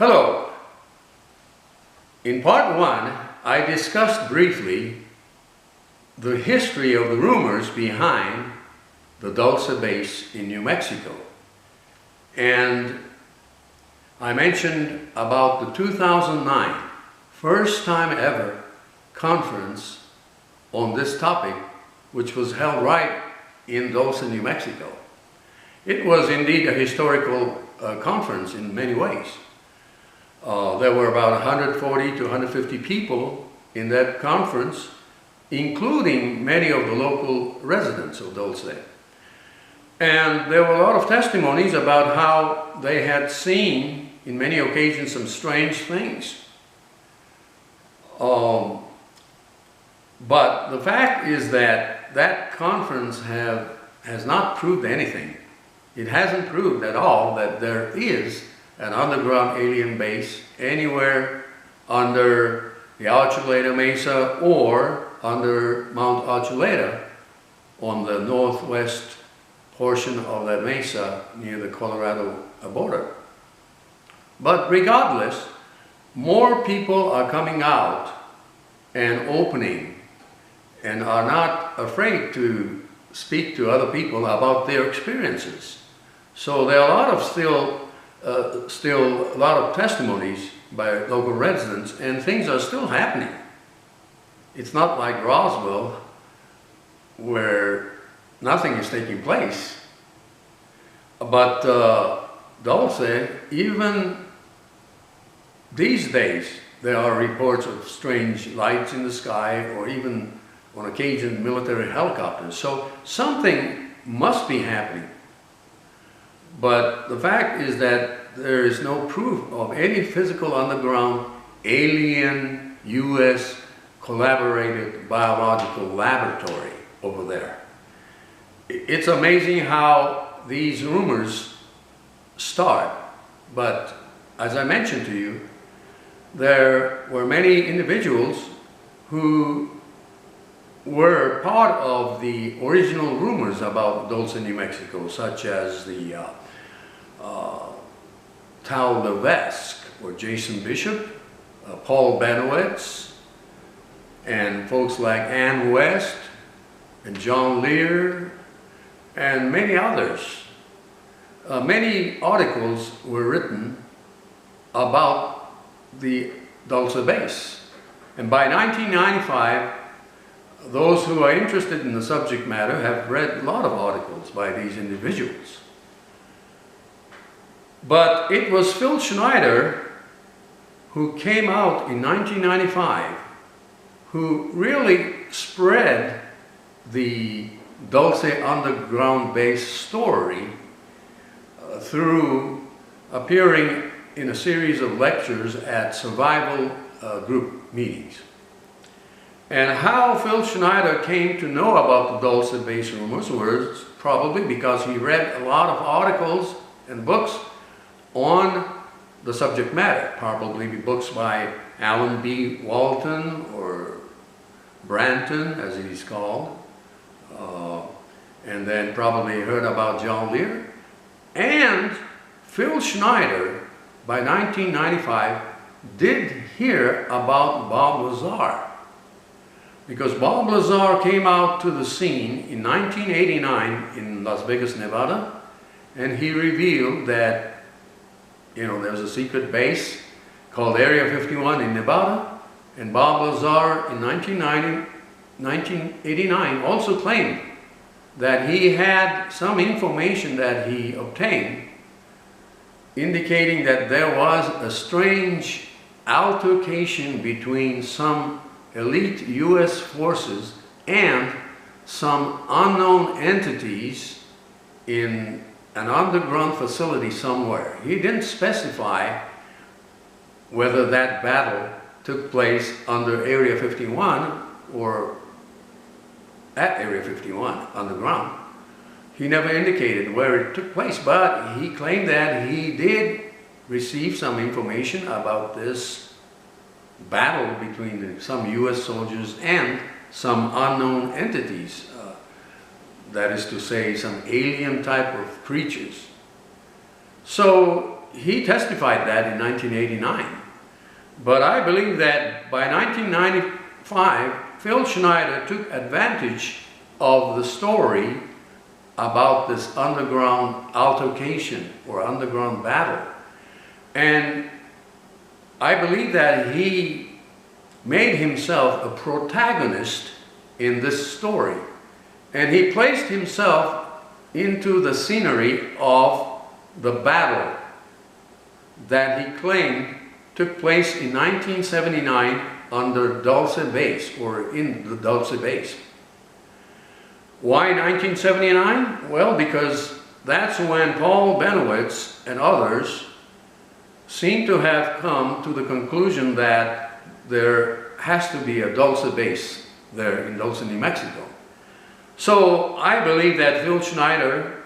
Hello. In part one, I discussed briefly the history of the rumors behind the Dulce base in New Mexico. And I mentioned about the 2009 first time ever conference on this topic, which was held right in Dulce, New Mexico. It was indeed a historical conference in many ways. There were about 140 to 150 people in that conference, including many of the local residents of Dulce. And there were a lot of testimonies about how they had seen, in many occasions, some strange things. But the fact is that that conference has not proved anything. It hasn't proved at all that there is an underground alien base anywhere under the Archuleta Mesa or under Mount Archuleta on the northwest portion of that mesa near the Colorado border. But regardless, more people are coming out and opening and are not afraid to speak to other people about their experiences. So there are a lot of still a lot of testimonies by local residents, and things are still happening. It's not like Roswell, where nothing is taking place. But Dulce, even these days, there are reports of strange lights in the sky, or even on occasion military helicopters. So something must be happening. But the fact is that there is no proof of any physical underground alien U.S. collaborated biological laboratory over there. It's amazing how these rumors start. But as I mentioned to you, there were many individuals who were part of the original rumors about Dulce, New Mexico, such as the Tal Levesque or Jason Bishop, Paul Benowitz, and folks like Ann West and John Lear and many others. Many articles were written about the Dulce base. And by 1995, those who are interested in the subject matter have read a lot of articles by these individuals. But it was Phil Schneider who came out in 1995 who really spread the Dulce underground base story through appearing in a series of lectures at survival group meetings. And how Phil Schneider came to know about the Dulce base rumors was probably because he read a lot of articles and books on the subject matter, probably books by Alan B. Walton or Branton, as he's called, and then probably heard about John Lear. And Phil Schneider, by 1995, did hear about Bob Lazar, because Bob Lazar came out to the scene in 1989 in Las Vegas, Nevada, and he revealed that there's a secret base called Area 51 in Nevada, and Bob Lazar in 1989 also claimed that he had some information that he obtained indicating that there was a strange altercation between some elite U.S. forces and some unknown entities in an underground facility somewhere. He didn't specify whether that battle took place under Area 51 or at Area 51 underground. He never indicated where it took place, but he claimed that he did receive some information about this battle between some U.S. soldiers and some unknown entities. That is to say, some alien type of creatures. So he testified that in 1989. But I believe that by 1995, Phil Schneider took advantage of the story about this underground altercation or underground battle. And I believe that he made himself a protagonist in this story. And he placed himself into the scenery of the battle that he claimed took place in 1979 under Dulce base, or in the Dulce base. Why 1979? Well, because that's when Paul Benowitz and others seem to have come to the conclusion that there has to be a Dulce base there in Dulce, New Mexico. So I believe that Phil Schneider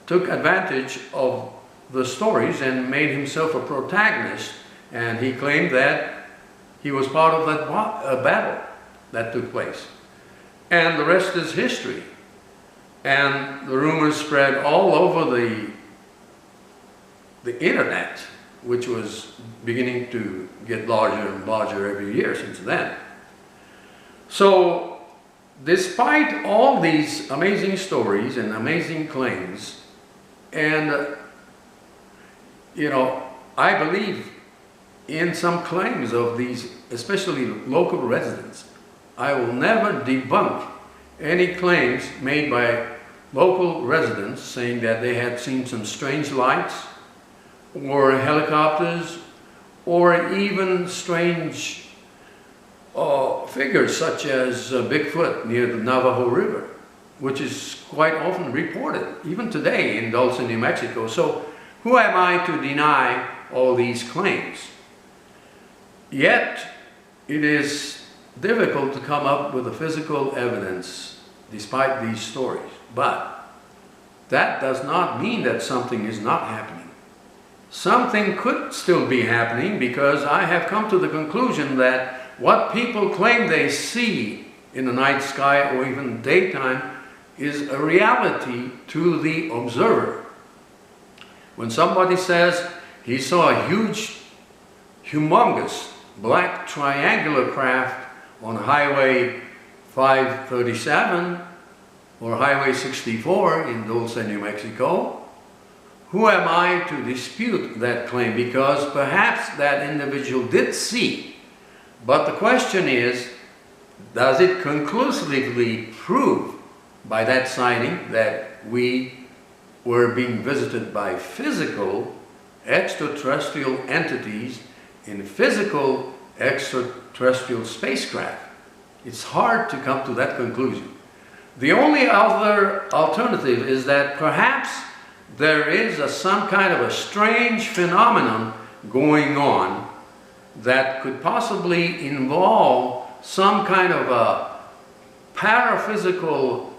took advantage of the stories and made himself a protagonist, and he claimed that he was part of that battle that took place. And the rest is history. And the rumors spread all over the internet, which was beginning to get larger and larger every year since then. So, despite all these amazing stories and amazing claims, and you know, I believe in some claims of these, especially local residents. I will never debunk any claims made by local residents saying that they had seen some strange lights or helicopters or even strange figures such as Bigfoot near the Navajo River, which is quite often reported, even today in Dulce, New Mexico. So who am I to deny all these claims? Yet it is difficult to come up with a physical evidence despite these stories. But that does not mean that something is not happening. Something could still be happening, because I have come to the conclusion that what people claim they see in the night sky or even daytime is a reality to the observer. When somebody says he saw a huge, humongous black triangular craft on Highway 537 or Highway 64 in Dulce, New Mexico, who am I to dispute that claim? Because perhaps that individual did see. But the question is, does it conclusively prove by that sighting that we were being visited by physical extraterrestrial entities in physical extraterrestrial spacecraft? It's hard to come to that conclusion. The only other alternative is that perhaps there is some kind of a strange phenomenon going on that could possibly involve some kind of a paraphysical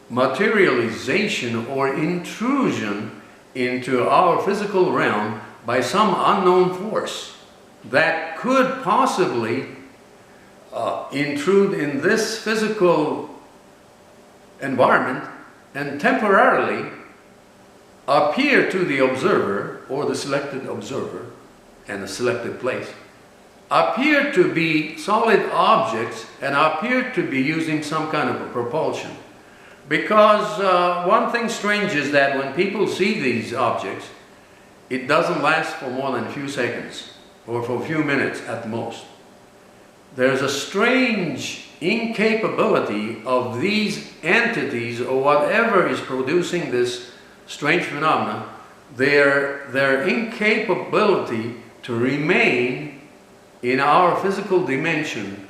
materialization or intrusion into our physical realm by some unknown force that could possibly intrude in this physical environment and temporarily appear to the observer or the selected observer and the selected place, appear to be solid objects and appear to be using some kind of a propulsion. Because one thing strange is that when people see these objects, it doesn't last for more than a few seconds or for a few minutes at most. There's a strange incapability of these entities or whatever is producing this strange phenomena, their incapability to remain in our physical dimension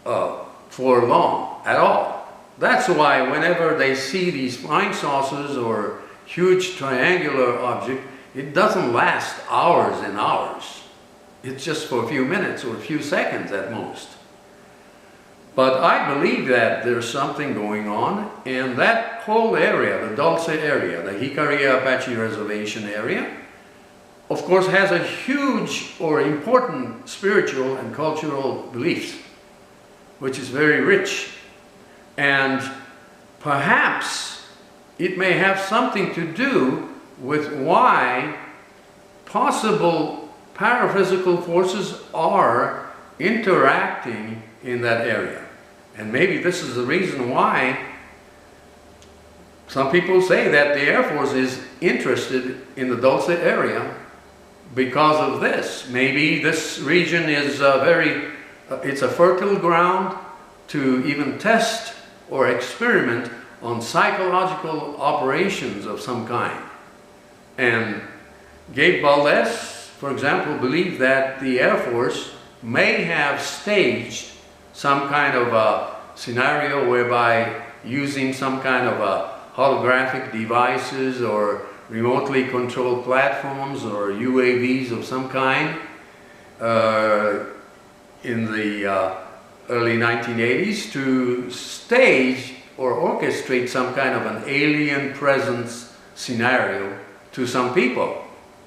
for long at all. That's why whenever they see these flying saucers or huge triangular object, it doesn't last hours and hours. It's just for a few minutes or a few seconds at most. But I believe that there's something going on, and that whole area, the Dulce area, the Jicarilla Apache Reservation area, of course has a huge or important spiritual and cultural beliefs, which is very rich. And perhaps it may have something to do with why possible paraphysical forces are interacting in that area. And maybe this is the reason why some people say that the Air Force is interested in the Dulce area because of this. Maybe this region is it's a fertile ground to even test or experiment on psychological operations of some kind. And Gabe Valdez, for example, believed that the Air Force may have staged some kind of a scenario whereby using some kind of a holographic devices or remotely controlled platforms or UAVs of some kind in the early 1980s to stage or orchestrate some kind of an alien presence scenario to some people,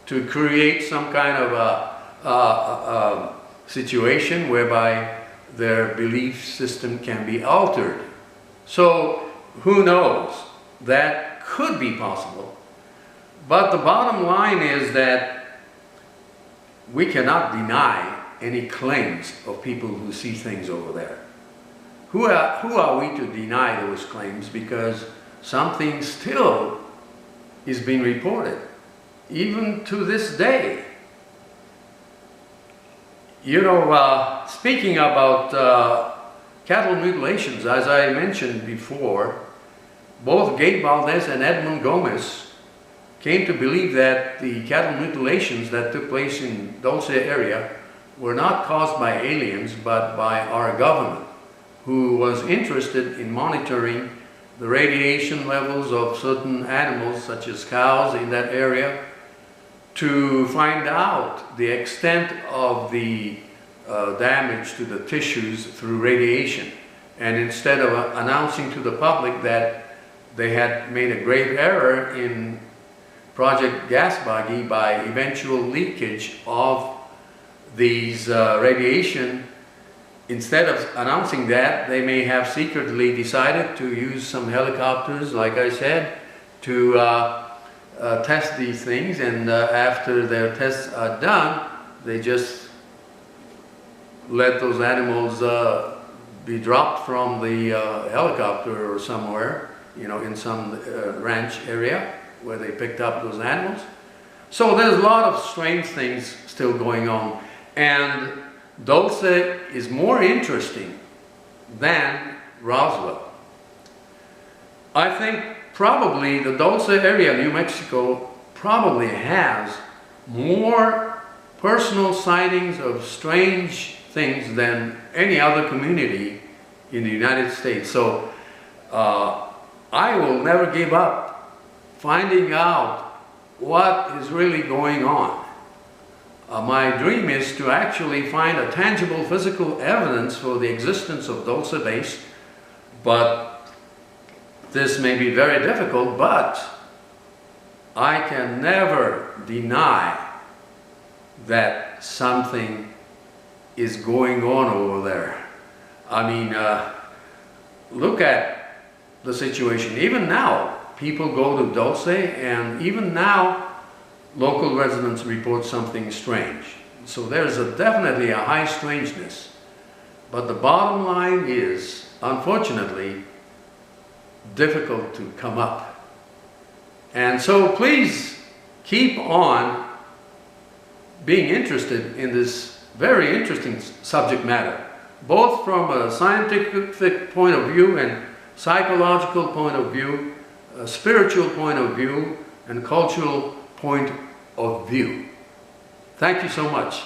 to create some kind of a situation whereby their belief system can be altered. So who knows? That could be possible. But the bottom line is that we cannot deny any claims of people who see things over there. Who are we to deny those claims? Because something still is being reported, even to this day. You know, speaking about cattle mutilations, as I mentioned before, both Gabe Valdez and Edmund Gomez came to believe that the cattle mutilations that took place in Dulce area were not caused by aliens, but by our government, who was interested in monitoring the radiation levels of certain animals, such as cows in that area, to find out the extent of the damage to the tissues through radiation. And instead of announcing to the public that they had made a grave error in Project Gasbuggy by eventual leakage of these radiation, instead of announcing that, they may have secretly decided to use some helicopters, like I said, to test these things, and after their tests are done, they just let those animals be dropped from the helicopter or somewhere, you know, in some ranch area where they picked up those animals. So there's a lot of strange things still going on, and Dulce is more interesting than Roswell. I think probably the Dulce area, New Mexico, probably has more personal sightings of strange things than any other community in the United States. So I will never give up finding out what is really going on. My dream is to actually find a tangible physical evidence for the existence of Dulce base, but this may be very difficult, but I can never deny that something is going on over there. I mean, look at the situation. Even now, people go to Dulce, and even now, local residents report something strange. So there's definitely a high strangeness. But the bottom line is, unfortunately, difficult to come up. And so please keep on being interested in this very interesting subject matter, both from a scientific point of view and psychological point of view, a spiritual point of view, and cultural point of view. Thank you so much.